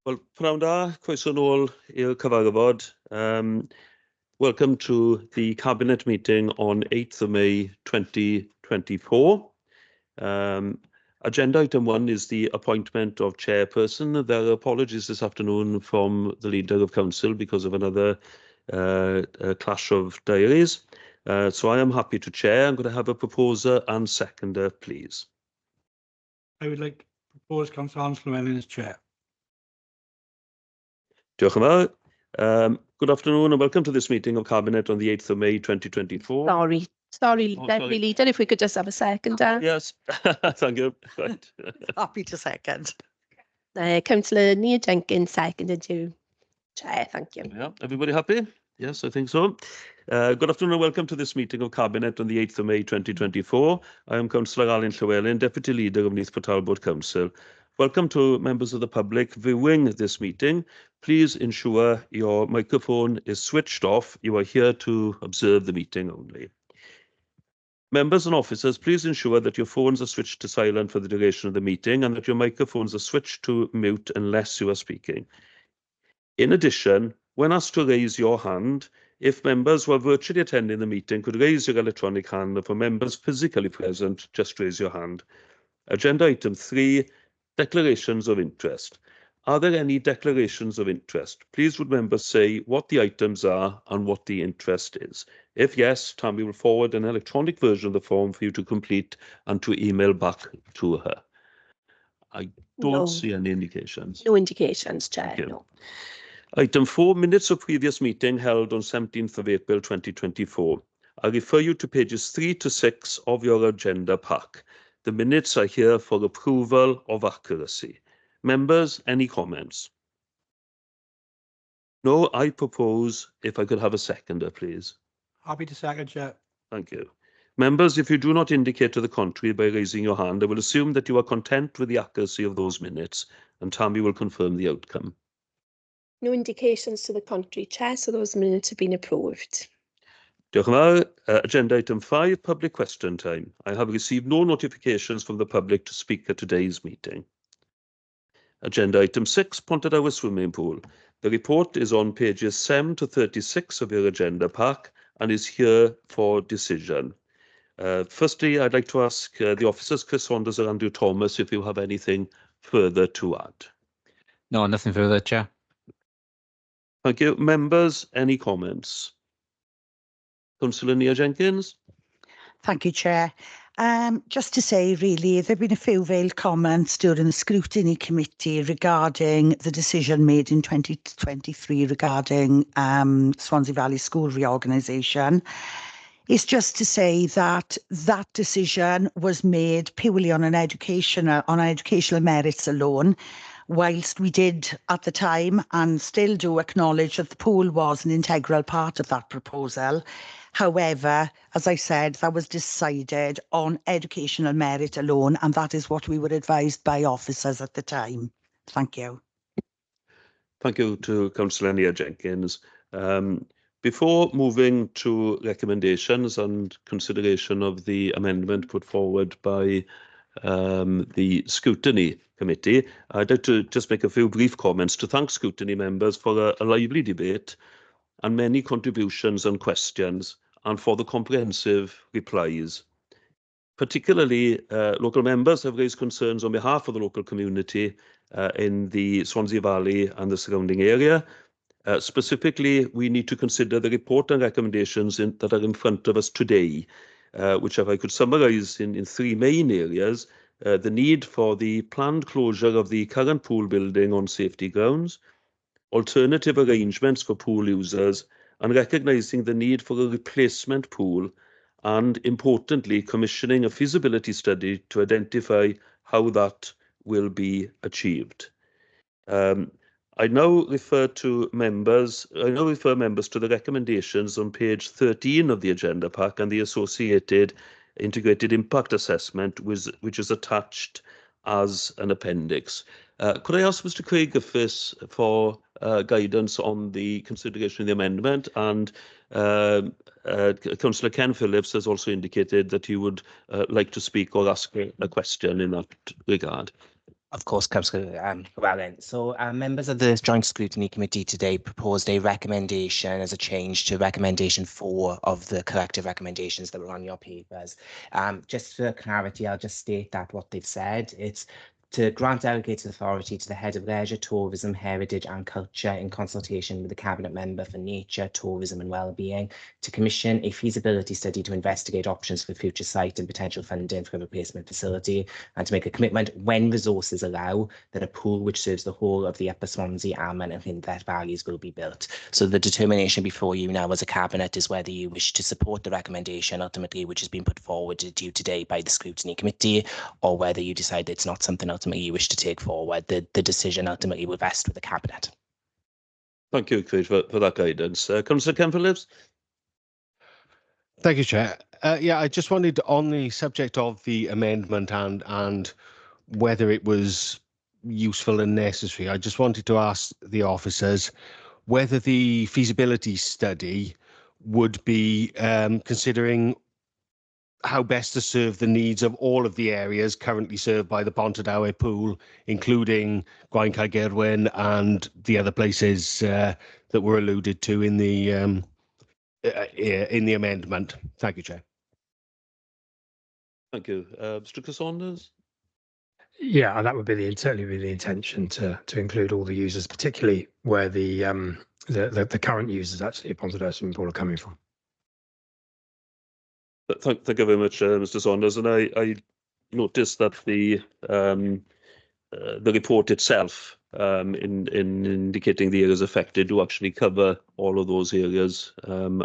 Wel, pnawn da, croeso nôl i'r cyfarfod. Welcome to the Cabinet meeting on 8th of May 2024. Agenda item 1 is the appointment of chairperson. There are apologies this afternoon from the Leader of Council because of another clash of diaries. So I am happy to chair. I'm going to have a proposer and seconder, please. I would like to propose Councillor Llewellyn as chair. Diolch yn fawr. Good afternoon and welcome to this meeting of Cabinet on the 8th of May 2024. Sorry, Oh, Deputy Leader, if we could just have a second. Yes, thank you. Right. Happy to second. Councillor Neath Jenkins, seconded you. Chair, thank you. Yeah, everybody happy? Yes, I think so. Good afternoon and welcome to this meeting of Cabinet on the 8th of May 2024. I am Councillor Llewellyn, Deputy Leader of Neath Talbot Council. Welcome to members of the public viewing this meeting. Please ensure your microphone is switched off. You are here to observe the meeting only. Members and officers, please ensure that your phones are switched to silent for the duration of the meeting and that your microphones are switched to mute unless you are speaking. In addition, when asked to raise your hand, if members who are virtually attending the meeting could raise your electronic hand, and for members physically present, just raise your hand. Agenda item 3, declarations of interest. Are there any declarations of interest? Please would members say what the items are and what the interest is. If yes, Tammy will forward an electronic version of the form for you to complete and to email back to her. I don't see any indications. No indications, Chair, no. Item 4, minutes of previous meeting held on 17th of April 2024. I refer you to pages 3 to 6 of your agenda pack. The minutes are here for approval of accuracy. Members, any comments? No, I propose, if I could have a seconder, please. Happy to second, Chair. Thank you. Members, if you do not indicate to the contrary by raising your hand, I will assume that you are content with the accuracy of those minutes, and Tammy will confirm the outcome. No indications to the contrary, Chair, so those minutes have been approved. Diolch yn fawr. Agenda item 5, public question time. I have received no notifications from the public to speak at today's meeting. Agenda item 6, Pontardawe swimming pool. The report is on pages 7 to 36 of your agenda pack and is here for decision. Firstly, I'd like to ask the officers, Chris Saunders and Andrew Thomas, if you have anything further to add. No, nothing further, Chair. Thank you. Members, any comments? Councillor Neath Jenkins. Thank you, Chair. Just to say, really, there have been a few veiled comments during the scrutiny committee regarding the decision made in 2023 regarding Swansea Valley School reorganisation. It's just to say that that decision was made purely on educational merits alone. Whilst we did at the time and still do acknowledge that the pool was an integral part of that proposal. However, as I said, that was decided on educational merit alone, and that is what we were advised by officers at the time. Thank you. Thank you to Councillor Neath Jenkins. Before moving to recommendations and consideration of the amendment put forward by the Scrutiny Committee, I'd like to just make a few brief comments to thank Scrutiny members for a lively debate and many contributions and questions, and for the comprehensive replies. Particularly, local members have raised concerns on behalf of the local community in the Swansea Valley and the surrounding area. Specifically, we need to consider the report and recommendations that are in front of us today, which, if I could summarise in 3 main areas: the need for the planned closure of the current pool building on safety grounds, alternative arrangements for pool users, and recognising the need for a replacement pool, and importantly, commissioning a feasibility study to identify how that will be achieved. I now refer members to the recommendations on page 13 of the agenda pack and the associated integrated impact assessment, which is attached as an appendix. Could I ask Mr. Craig Griffiths for guidance on the consideration of the amendment? And Councillor Ken Phillips has also indicated that he would like to speak or ask a question in that regard. Of course, Councillor Llewellyn. So members of the Joint Scrutiny Committee today proposed a recommendation as a change to recommendation 4 of the collective recommendations that were on your papers. Just for clarity, I'll just state that what they've said. It's to grant delegated authority to the head of leisure, tourism, heritage and culture in consultation with the cabinet member for nature, tourism and wellbeing to commission a feasibility study to investigate options for future site and potential funding for a replacement facility, and to make a commitment when resources allow that a pool which serves the whole of the Upper Swansea, Almond and Hindhead valleys will be built. So the determination before you now as a cabinet is whether you wish to support the recommendation ultimately which has been put forward to you today by the Scrutiny Committee, or whether you decide it's not something ultimately you wish to take forward. The decision ultimately will rest with the cabinet. Thank you, Craig, for that guidance. Councillor Kemp-Phillips? Thank you, Chair. Yeah, I just wanted on the subject of the amendment and whether it was useful and necessary. I just wanted to ask the officers whether the feasibility study would be considering how best to serve the needs of all of the areas currently served by the Pontardawe pool, including Gwaun Caergyrwyn and the other places that were alluded to in the amendment. Thank you, Chair. Thank you. Mr. Saunders? Yeah, that would be certainly be the intention to include all the users, particularly where the current users actually of Pontardawe swimming pool are coming from. Thank you very much, Mr. Saunders. And I noticed that the report itself, in indicating the areas affected, do actually cover all of those areas,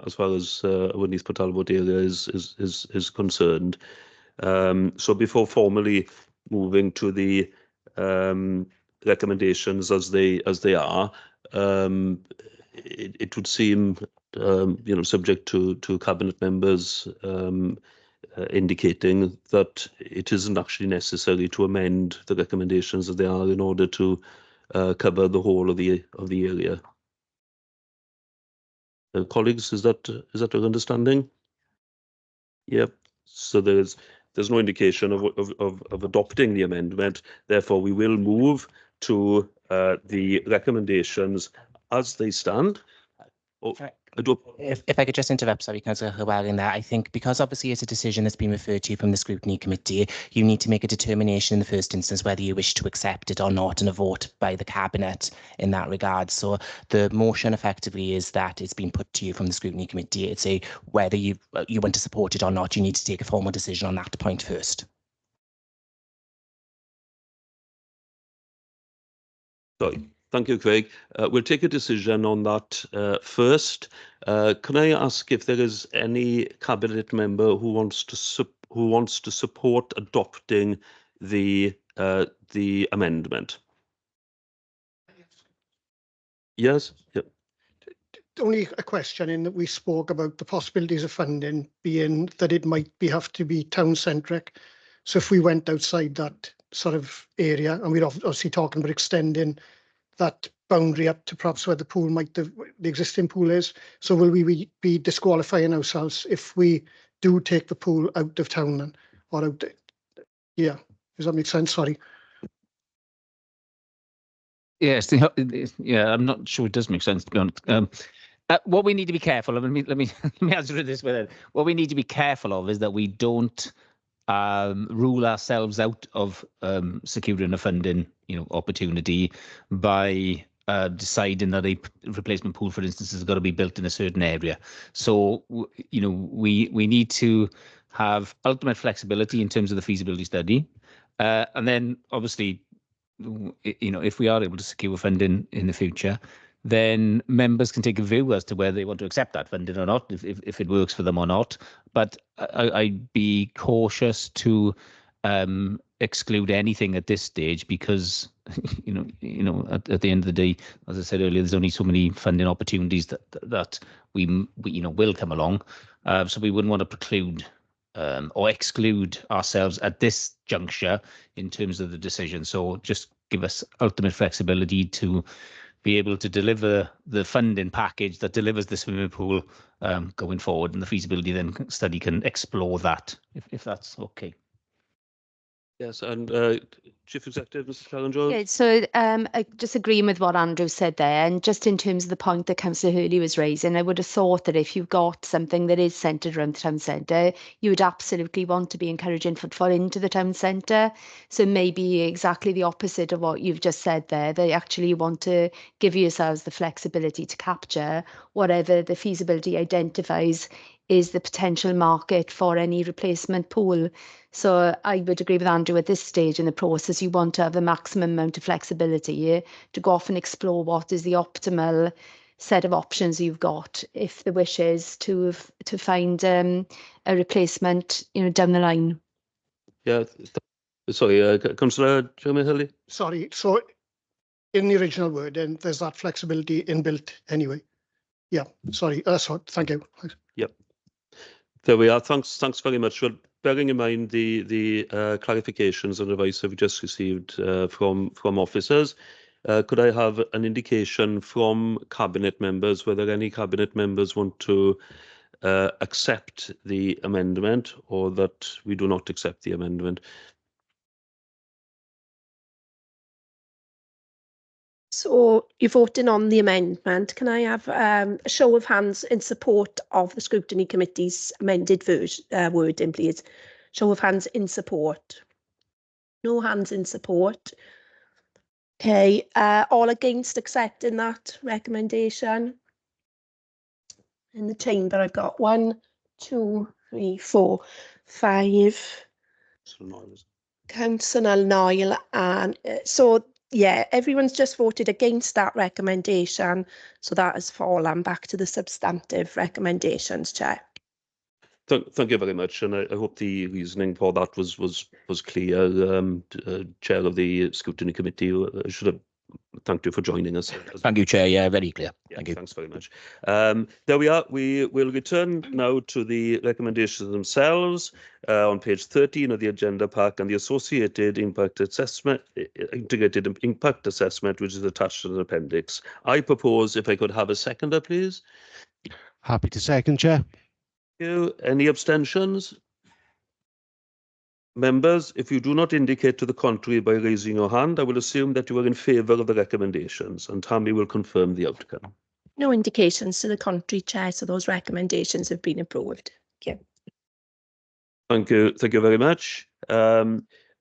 as far as our Neath Talbot area is concerned. So before formally moving to the recommendations as they are, it would seem, subject to cabinet members indicating that it isn't actually necessary to amend the recommendations as they are in order to cover the whole of the area. Colleagues, is that your understanding? Yep. So there's no indication of adopting the amendment. Therefore, we will move to the recommendations as they stand. If I could just interrupt, sorry, Councillor Llewellyn, there. I think because obviously it's a decision that's been referred to you from the Scrutiny Committee, you need to make a determination in the first instance whether you wish to accept it or not, and a vote by the Cabinet in that regard. So the motion effectively is that it's been put to you from the Scrutiny Committee. It's a whether you want to support it or not, you need to take a formal decision on that point first. Sorry. Thank you, Craig. We'll take a decision on that first. Can I ask if there is any cabinet member who wants to support adopting the amendment? Yes. Yep. Only a question in that we spoke about the possibilities of funding being that it might have to be town centric. So if we went outside that sort of area, and we're obviously talking about extending that boundary up to perhaps where the pool the existing pool is. So will we be disqualifying ourselves if we do take the pool out of town then, or out? Yeah, does that make sense? Sorry. Yes, yeah, I'm not sure it does make sense, to be honest. What we need to be careful of, let me answer it this way. What we need to be careful of is that we don't rule ourselves out of securing a funding, opportunity by deciding that a replacement pool, for instance, has got to be built in a certain area. So, we need to have ultimate flexibility in terms of the feasibility study, and then obviously, if we are able to secure funding in the future, then members can take a view as to whether they want to accept that funding or not, if it works for them or not. But I'd be cautious to exclude anything at this stage because, at the end of the day, as I said earlier, there's only so many funding opportunities that we will come along. So we wouldn't want to preclude or exclude ourselves at this juncture in terms of the decision. So just give us ultimate flexibility to be able to deliver the funding package that delivers the swimming pool going forward, and the feasibility then study can explore that, if that's okay. Yes, and Chief Executive, Mr. Karen Jones. Yeah, so I just agreeing with what Andrew said there, and just in terms of the point that Councillor Hurley was raising, I would have thought that if you've got something that is centred around the town centre, you would absolutely want to be encouraging footfall into the town centre. So maybe exactly the opposite of what you've just said there. They actually want to give yourselves the flexibility to capture whatever the feasibility identifies is the potential market for any replacement pool. So I would agree with Andrew at this stage in the process, you want to have the maximum amount of flexibility to go off and explore what is the optimal set of options you've got if the wish is to find a replacement, down the line. Yeah, sorry, Councillor Jeremy Hurley. Sorry, so in the original word, and there's that flexibility inbuilt anyway. Yeah, sorry, thank you. Yep. There we are. Thanks very much. Well, bearing in mind the clarifications and advice I've just received from officers, could I have an indication from cabinet members whether any cabinet members want to accept the amendment or that we do not accept the amendment? So you're voting on the amendment. Can I have a show of hands in support of the Scrutiny Committee's amended wording, please? Show of hands in support. No hands in support. Okay, all against accepting that recommendation? In the chamber, I've got 1, 2, 3, 4, 5. Councillor Noel, and so yeah, everyone's just voted against that recommendation, so that has fallen back to the substantive recommendations, Chair. Thank you very much, and I hope the reasoning for that was clear. Chair of the Scrutiny Committee, I should have thanked you for joining us. Thank you, Chair. Yeah, very clear. Yeah, Thank you. thanks very much. There we are. We will return now to the recommendations themselves on page 13 of the agenda pack and the associated impact assessment, integrated impact assessment, which is attached to the appendix. I propose if I could have a seconder, please. Happy to second, Chair. Thank you. Any abstentions? Members, if you do not indicate to the contrary by raising your hand, I will assume that you are in favour of the recommendations, and Tammy will confirm the outcome. No indications to the contrary, Chair, so those recommendations have been approved. Thank you. Thank you very much.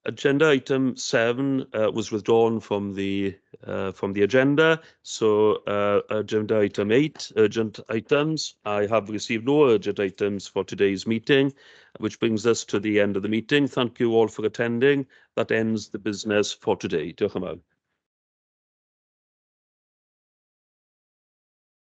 Agenda item 7 was withdrawn from the agenda. So agenda item 8, urgent items. I have received no urgent items for today's meeting, which brings us to the end of the meeting. Thank you all for attending. That ends the business for today. Diolch yn fawr.